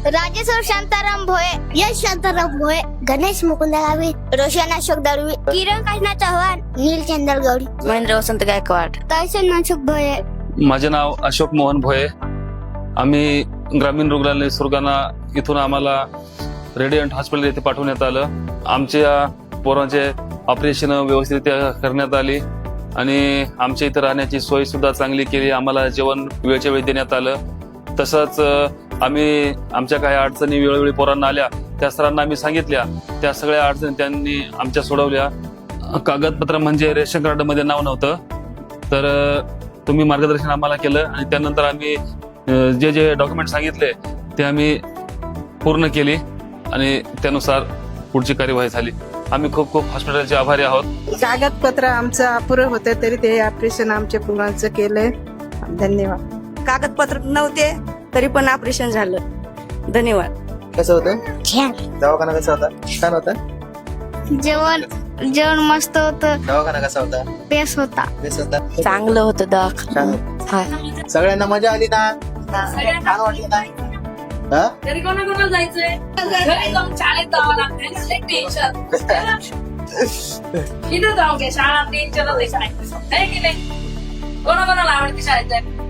राजेश्वर शांताराम भोये, यश शांताराम भोये, गणेश मुकुंद गावित, रोशन अशोक दळवी, किरण काशना चव्हाण, नील चंदर गौरी, महेंद्र वसंत गायकवाड, कैसन मनसुख भोये. माझे नाव अशोक मोहन भोये. आम्ही ग्रामीण रुग्णालय सुरगाणा इथून आम्हाला रेडियंट हॉस्पिटल येथे पाठवण्यात आलं. आमच्या पोरांचे ऑपरेशन व्यवस्थितरित्या करण्यात आली आणि आमच्या इथं राहण्याची सोय सुद्धा चांगली केली. आम्हाला जेवण वेळच्या वेळी देण्यात आलं. तसंच आम्ही आमच्या काही अडचणी वेळोवेळी पोरांना आल्या त्या सरांना आम्ही सांगितल्या. त्या सगळ्या अडचणी त्यांनी आमच्या सोडवल्या. कागदपत्र म्हणजे रेशन कार्ड मध्ये नाव नव्हतं, तर तुम्ही मार्गदर्शन आम्हाला केलं आणि त्यानंतर आम्ही जे जे डॉक्युमेंट सांगितले ते आम्ही पूर्ण केली आणि त्यानुसार पुढची कार्यवाही झाली. आम्ही खूप खूप हॉस्पिटलचे आभारी आहोत. कागदपत्र आमचं अपुरं होतं तरी ते ऑपरेशन आमच्या पोरांचं केलंय. धन्यवाद. कागदपत्र नव्हते तरी पण ऑपरेशन झालं. धन्यवाद. कसं होतं छान. दवाखाना कसा होता? छान होता. जेवण मस्त होतं. दवाखाना कसा होता? बेस होता. बेस होता. चांगलं होतं छान होतं. सगळ्यांना मजा आली ना? छान वाटलं ना? हा? तरी कोणाकोणाला जायचंय? घरी जाऊन शाळेत जावं लागतंय ना, लई टेन्शन. इथं जाऊ घ्या, शाळा टेन्शनच आहे शाळेत. है की नाही? कोणाकोणाला आवडते शाळेत जायला?